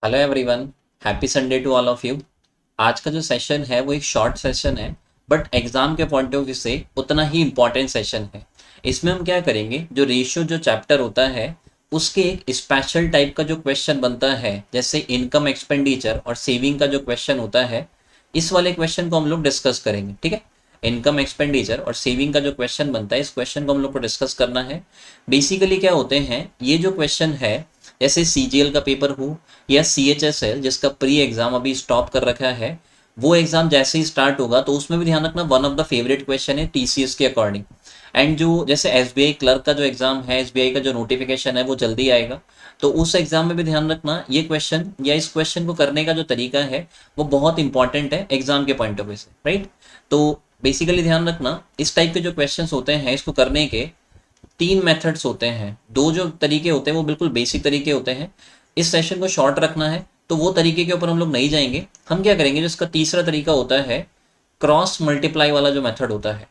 Hello everyone. Happy Sunday to all of you. आज का जो सेशन है वो एक शॉर्ट सेशन है, बट एग्जाम के पॉइंट ऑफ व्यू से उतना ही इम्पोर्टेंट सेशन है। इसमें हम क्या करेंगे, जो रेशियो जो चैप्टर होता है उसके एक स्पेशल टाइप का जो क्वेश्चन बनता है, जैसे इनकम एक्सपेंडिचर और सेविंग का जो क्वेश्चन होता है, इस वाले क्वेश्चन को हम लोग डिस्कस करेंगे। ठीक है, इनकम एक्सपेंडिचर और सेविंग का जो क्वेश्चन बनता है, इस क्वेश्चन को हम लोग को डिस्कस करना है। बेसिकली क्या होते हैं ये जो क्वेश्चन है, जैसे सीजीएल का पेपर हो या सीएचएसएल जिसका प्री एग्जाम अभी स्टॉप कर रखा है, वो एग्जाम जैसे ही स्टार्ट होगा तो उसमें भी ध्यान रखना one of the favourite question है टीसीएस के अकॉर्डिंग। एंड जो जैसे एसबीआई क्लर्क का जो एग्जाम है, एसबीआई का जो नोटिफिकेशन है वो जल्दी आएगा, तो उस एग्जाम में भी ध्यान रखना ये क्वेश्चन या इस क्वेश्चन को करने का जो तरीका है वो बहुत इंपॉर्टेंट है एग्जाम के पॉइंट ऑफ व्यू से, राइट। तो बेसिकली ध्यान रखना इस टाइप के जो क्वेश्चंस होते हैं इसको करने के तीन मेथड्स होते हैं। दो जो तरीके होते हैं वो बिल्कुल बेसिक तरीके होते हैं। इस सेशन को शॉर्ट रखना है तो वो तरीके के ऊपर हम लोग नहीं जाएंगे। हम क्या करेंगे, जिसका तीसरा तरीका होता है क्रॉस मल्टीप्लाई वाला जो मेथड होता है।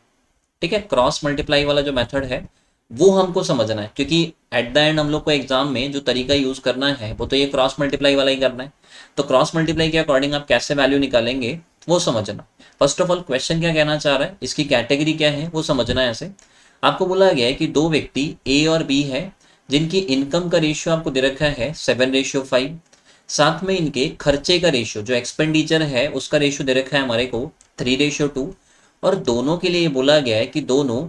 ठीक है, क्रॉस मल्टीप्लाई वाला जो मेथड है वो हमको समझना है, क्योंकि एट द एंड हम लोग को एग्जाम में जो तरीका यूज करना है वो तो ये क्रॉस मल्टीप्लाई वाला ही करना है। तो क्रॉस मल्टीप्लाई के अकॉर्डिंग आप कैसे वैल्यू निकालेंगे वो समझना। फर्स्ट ऑफ ऑल क्वेश्चन क्या कहना चाह रहा है, इसकी कैटेगरी क्या है वो समझना है। ऐसे आपको बोला गया है कि दो व्यक्ति ए और बी है, जिनकी इनकम का रेशियो आपको दे रखा है 7:5। साथ में इनके खर्चे का रेशियो जो एक्सपेंडिचर है उसका रेशियो दे रखा है हमारे को 3:2। और दोनों के लिए बोला गया है कि दोनों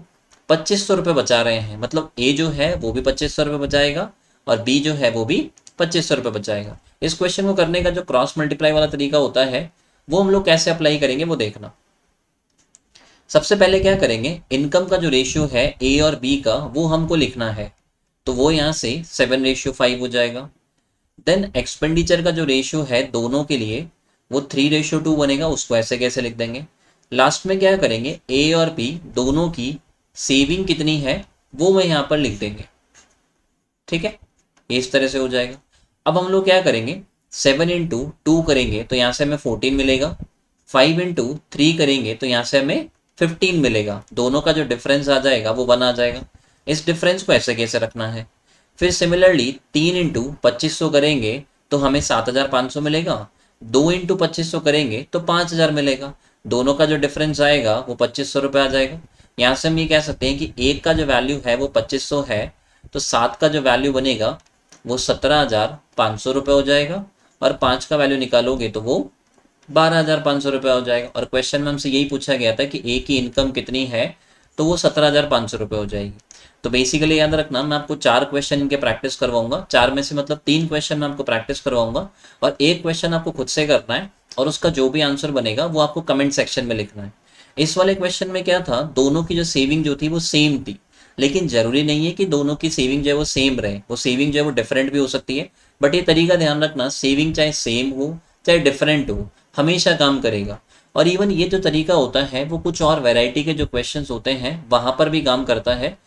2500 रुपये बचा रहे हैं, मतलब ए जो है वो भी 2500 रुपये बचाएगा और बी जो है वो भी 2500 रुपये बचाएगा। इस क्वेश्चन को करने का जो क्रॉस मल्टीप्लाई वाला तरीका होता है वो हम लोग कैसे अप्लाई करेंगे वो देखना। सबसे पहले क्या करेंगे, इनकम का जो रेशियो है ए और बी का वो हमको लिखना है, तो वो यहाँ से 7:5 हो जाएगा। देन एक्सपेंडिचर का जो रेशियो है दोनों के लिए वो 3:2 बनेगा, उसको ऐसे कैसे लिख देंगे। लास्ट में क्या करेंगे, ए और बी दोनों की सेविंग कितनी है वो मैं यहाँ पर लिख देंगे। ठीक है, इस तरह से हो जाएगा। अब हम लोग क्या करेंगे, 7 × 2 करेंगे तो यहाँ से हमें 14 मिलेगा। 5 × 3 करेंगे तो यहाँ से हमें 15 मिलेगा। दोनों का जो डिफरेंस आ जाएगा वो 1 आ जाएगा। इस डिफरेंस को ऐसे कैसे रखना है। फिर सिमिलरली 3 × 2500 करेंगे तो हमें 7500 मिलेगा। 2 × 2500 करेंगे तो 5000 मिलेगा। दोनों का जो डिफरेंस आएगा वो 2500 रुपये आ जाएगा। यहाँ से हम ये कह सकते हैं कि एक का जो वैल्यू है वो 2500 है, तो 7 का जो वैल्यू बनेगा वो 17,500 रुपये हो जाएगा। और 5 का वैल्यू निकालोगे तो वो 12,500 रुपये हो जाएगा। और क्वेश्चन में हमसे यही पूछा गया था कि ए की इनकम कितनी है, तो वो 17,500 रुपये हो जाएगी। तो बेसिकली याद रखना, मैं आपको 4 क्वेश्चन इनके प्रैक्टिस करवाऊंगा। 4 में से मतलब 3 क्वेश्चन मैं आपको प्रैक्टिस करवाऊंगा और एक क्वेश्चन आपको खुद से करना है, और उसका जो भी आंसर बनेगा वो आपको कमेंट सेक्शन में लिखना है। इस वाले क्वेश्चन में क्या था, दोनों की जो सेविंग जो थी वो सेम थी, लेकिन जरूरी नहीं है कि दोनों की सेविंग जो है वो सेम रहे, वो सेविंग जो है वो डिफरेंट भी हो सकती है। बट ये तरीका ध्यान रखना, सेविंग चाहे सेम हो चाहे डिफरेंट हो, हमेशा काम करेगा। और इवन ये जो तरीका होता है वो कुछ और वैरायटी के जो क्वेश्चंस होते हैं वहां पर भी काम करता है।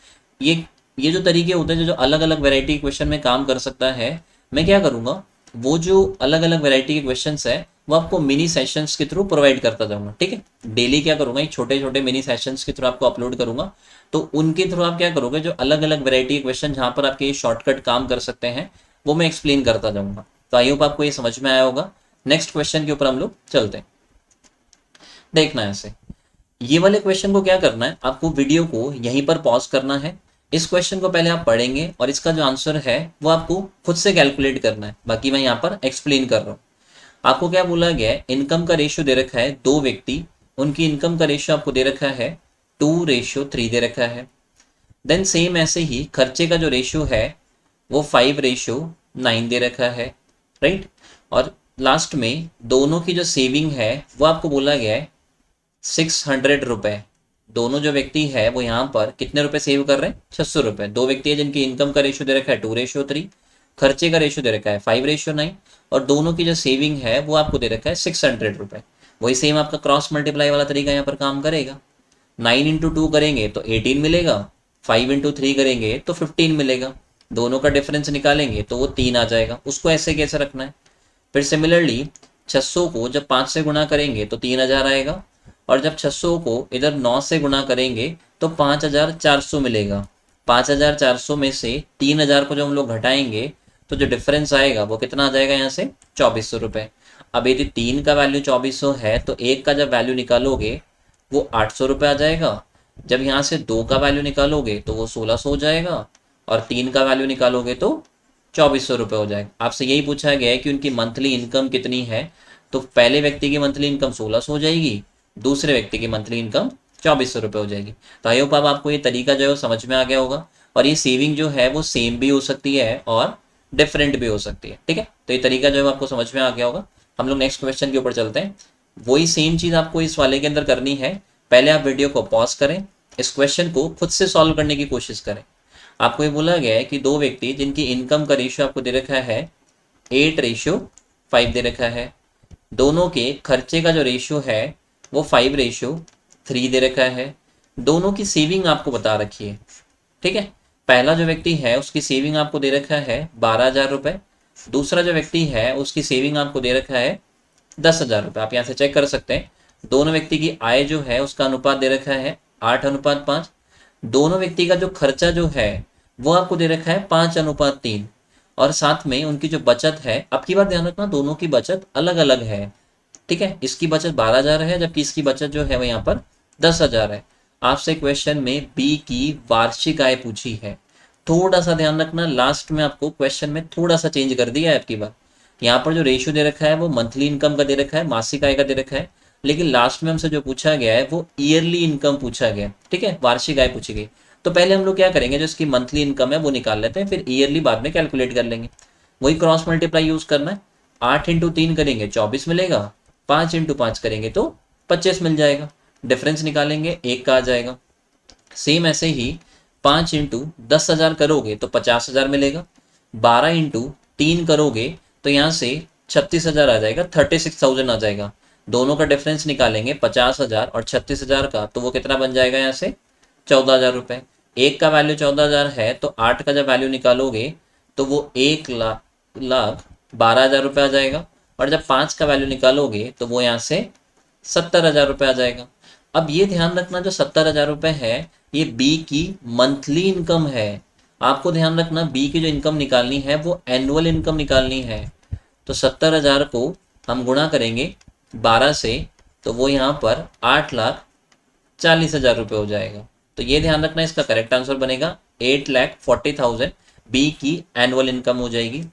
ये जो तरीके होते हैं जो अलग अलग वैरायटी के क्वेश्चन में काम कर सकता है, मैं क्या करूंगा, वो जो अलग अलग वैरायटी के क्वेश्चंस है वो आपको मिनी सेशंस के थ्रू प्रोवाइड करता जाऊंगा। ठीक है, डेली क्या करूंगा, एक छोटे छोटे मिनी सेशंस के थ्रू आपको अपलोड करूंगा। तो उनके थ्रू आप क्या करोगे, जो अलग अलग वैरायटी के क्वेश्चन जहां पर आपके शॉर्टकट काम कर सकते हैं वो मैं एक्सप्लेन करता जाऊंगा। तो आई होप आपको ये समझ में आया होगा। नेक्स्ट क्वेश्चन के ऊपर हम लोग चलते हैं। देखना है ऐसे, ये वाले क्वेश्चन को क्या करना है, आपको वीडियो को यहीं पर पॉज करना है। इस क्वेश्चन को पहले आप पढ़ेंगे और इसका जो आंसर है वो आपको खुद से कैलकुलेट करना है, बाकी मैं यहाँ पर एक्सप्लेन कर रहा हूँ। आपको क्या बोला गया है, इनकम का रेशियो दे रखा है, दो व्यक्ति, उनकी इनकम का रेशियो आपको दे रखा है 2:3 दे रखा है। देन सेम ऐसे ही खर्चे का जो रेशियो है वो 5:9 दे रखा है, राइट। और लास्ट में दोनों की जो सेविंग है वो आपको बोला गया है 600 रुपये। दोनों जो व्यक्ति है वो यहाँ पर कितने रुपए सेव कर रहे हैं, 600 रुपये। दो व्यक्ति है जिनकी इनकम का रेशियो दे रखा है 2:3, खर्चे का रेशियो दे रखा है 5:9, और दोनों की जो सेविंग है वो आपको दे रखा है 600 रुपये। वही सेम आपका क्रॉस मल्टीप्लाई वाला तरीका यहाँ पर काम करेगा। 9 × 2 करेंगे तो 18 मिलेगा, 5 × 3 करेंगे तो 15 मिलेगा। दोनों का डिफरेंस निकालेंगे तो वो 3 आ जाएगा। उसको ऐसे कैसे रखना है, फिर सिमिलरली 600 को जब 5 से गुणा करेंगे तो 3000 आएगा, और जब 600 को इधर 9 से गुणा करेंगे तो 5400 मिलेगा। 5400 में से 3000 को जब हम लोग घटाएंगे तो जो डिफरेंस आएगा वो कितना आ जाएगा यहाँ से 2400 रुपये। अब यदि 3 का वैल्यू 2400 है तो 1 का जब वैल्यू निकालोगे वो 800 रुपये आ जाएगा। जब यहाँ से 2 का वैल्यू निकालोगे तो वो 1600 हो जाएगा, और 3 का वैल्यू निकालोगे तो 2400 रुपये हो जाएगा। आपसे यही पूछा गया है कि उनकी मंथली इनकम कितनी है, तो पहले व्यक्ति की मंथली इनकम 1600 हो जाएगी, दूसरे व्यक्ति की मंथली इनकम 2400 रुपये हो जाएगी। तो आई होप अब आपको ये तरीका जो है वो समझ में आ गया होगा, और ये सेविंग जो है वो सेम भी हो सकती है और डिफरेंट भी हो सकती है। ठीक है, तो ये तरीका जो है आपको समझ में आ गया होगा। हम लोग नेक्स्ट क्वेश्चन के ऊपर चलते हैं। वही सेम चीज़ आपको इस वाले के अंदर करनी है। पहले आप वीडियो को पॉज करें, इस क्वेश्चन को खुद से सॉल्व करने की कोशिश करें। आपको ये बोला गया है कि दो व्यक्ति जिनकी इनकम का रेशियो आपको दे रखा है 8:5 दे रखा है, दोनों के खर्चे का जो रेशियो है वो 5:3 दे रखा है, दोनों की सेविंग आपको बता रखी है। ठीक है, पहला जो व्यक्ति है उसकी सेविंग आपको दे रखा है 12,000 रुपये, दूसरा जो व्यक्ति है उसकी सेविंग आपको दे रखा है 10,000 रुपये। आप यहाँ से चेक कर सकते हैं, दोनों व्यक्ति की आय जो है उसका अनुपात दे रखा है 8:5, दोनों व्यक्ति का जो खर्चा जो है वो आपको दे रखा है 5:3, और साथ में उनकी जो बचत है, अब की बार ध्यान रखना दोनों की बचत अलग अलग है। ठीक है, इसकी बचत 12,000 है जबकि इसकी बचत जो है वो यहाँ पर 10,000 है। आपसे क्वेश्चन में बी की वार्षिक आय पूछी है। थोड़ा सा ध्यान रखना, लास्ट में आपको क्वेश्चन में थोड़ा सा चेंज कर दिया है। आपकी बार यहाँ पर जो रेशियो दे रखा है वो मंथली इनकम का दे रखा है, मासिक आय का दे रखा है, लेकिन लास्ट में हमसे जो पूछा गया है वो ईयरली इनकम पूछा गया। ठीक है, वार्षिक आय पूछी गई। तो पहले हम लोग क्या करेंगे, जो इसकी मंथली इनकम है वो निकाल लेते हैं, फिर ईयरली बाद में कैलकुलेट कर लेंगे। वही क्रॉस मल्टीप्लाई यूज करना है। 8 × 3 करेंगे 24 मिलेगा, 5 × 5 करेंगे तो 25 मिल जाएगा। डिफरेंस निकालेंगे 1 का आ जाएगा। सेम ऐसे ही 5 × 10,000 करोगे तो 50,000 मिलेगा, 12 × 3 करोगे तो यहाँ से 36,000 आ जाएगा, 36,000 आ जाएगा। दोनों का डिफरेंस निकालेंगे 50,000 और 36,000 का, तो वो कितना बन जाएगा यहाँ से 14,000 रुपये। 1 का वैल्यू 14,000 है तो 8 का जब वैल्यू निकालोगे तो वो 1,12,000 रुपये आ जाएगा, और जब 5 का वैल्यू निकालोगे तो वो यहाँ से 70,000 रुपये आ जाएगा। अब ये ध्यान रखना, जो 70,000 रुपये है ये बी की मंथली इनकम है। आपको ध्यान रखना बी की जो इनकम निकालनी है वो एनुअल इनकम निकालनी है। तो 70,000 को हम गुणा करेंगे 12 से तो वो यहाँ पर 8,40,000 रुपये हो जाएगा। तो ये ध्यान रखना, इसका करेक्ट आंसर बनेगा 8,40,000 बी की एनुअल इनकम हो जाएगी।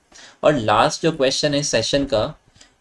और लास्ट जो क्वेश्चन है सेशन का,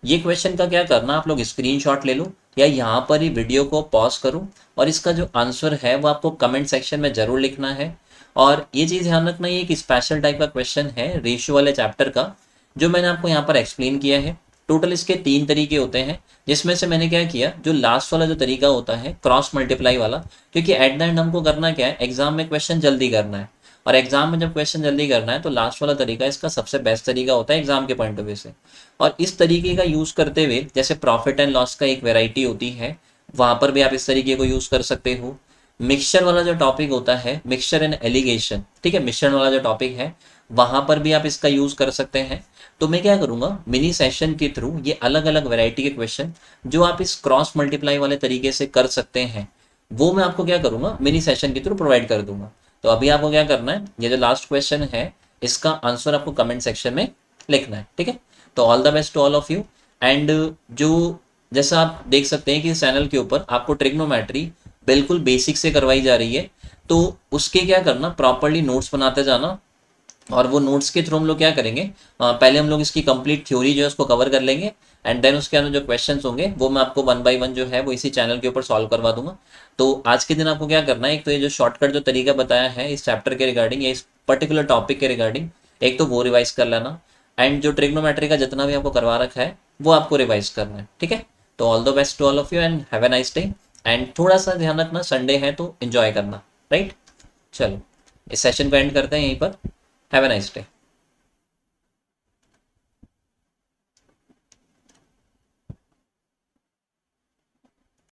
ये क्वेश्चन का क्या करना, आप लोग स्क्रीनशॉट ले लो या यहाँ पर ही वीडियो को पॉज करो, और इसका जो आंसर है वो आपको कमेंट सेक्शन में जरूर लिखना है। और ये चीज़ ध्यान रखना, ये एक स्पेशल टाइप का क्वेश्चन है रेशियो वाले चैप्टर का, जो मैंने आपको यहाँ पर एक्सप्लेन किया है। टोटल इसके 3 तरीके होते हैं, जिसमें से मैंने क्या किया, जो लास्ट वाला जो तरीका होता है क्रॉस मल्टीप्लाई वाला, क्योंकि एट द एंड हमको करना क्या है, एग्जाम में क्वेश्चन जल्दी करना है, और एग्जाम में जब क्वेश्चन जल्दी करना है तो लास्ट वाला तरीका इसका सबसे बेस्ट तरीका होता है एग्जाम के पॉइंट ऑफ व्यू से। और इस तरीके का यूज करते हुए, जैसे प्रॉफिट एंड लॉस का एक वेराइटी होती है, वहां पर भी आप इस तरीके को यूज कर सकते हो। मिक्सचर वाला जो टॉपिक होता है, मिक्सचर एंड एलिगेशन, ठीक है, मिक्सचर वाला जो टॉपिक है वहां पर भी आप इसका यूज कर सकते हैं। तो मैं क्या करूंगा, मिनी सेशन के थ्रू ये अलग अलग वैरायटी के क्वेश्चन जो आप इस क्रॉस मल्टीप्लाई वाले तरीके से कर सकते हैं, वो मैं आपको क्या करूंगा, मिनी सेशन के थ्रू प्रोवाइड कर दूंगा। तो अभी आपको क्या करना है, ये जो लास्ट क्वेश्चन है इसका आंसर आपको कमेंट सेक्शन में लिखना है। ठीक है, तो all the best to all of you. And जो जैसा आप देख सकते हैं कि इस चैनल के ऊपर आपको ट्रिग्नोमेट्री बिल्कुल बेसिक से करवाई जा रही है, तो उसके क्या करना, प्रॉपरली नोट्स बनाते जाना, और वो नोट्स के थ्रू हम लोग क्या करेंगे, पहले हम लोग इसकी कंप्लीट थ्योरी जो है उसको कवर कर लेंगे, एंड देन उसके अंदर जो क्वेश्चंस होंगे वो मैं आपको 1 by 1 जो है वो इसी चैनल के ऊपर सॉल्व करवा दूंगा। तो आज के दिन आपको क्या करना है, एक तो ये जो शॉर्टकट जो तरीका बताया है इस चैप्टर के रिगार्डिंग या इस पर्टिकुलर टॉपिक के रिगार्डिंग, एक तो वो रिवाइज कर लेना, एंड जो ट्रिग्नोमेट्री का जितना भी आपको करवा रखा है वो आपको रिवाइज करना है। ठीक है, तो all the best to all of you and have a nice day. And थोड़ा सा ध्यान रखना, संडे है तो एंजॉय करना, राइट। चलो इस सेशन को एंड करते हैं यहीं पर। Have a nice day.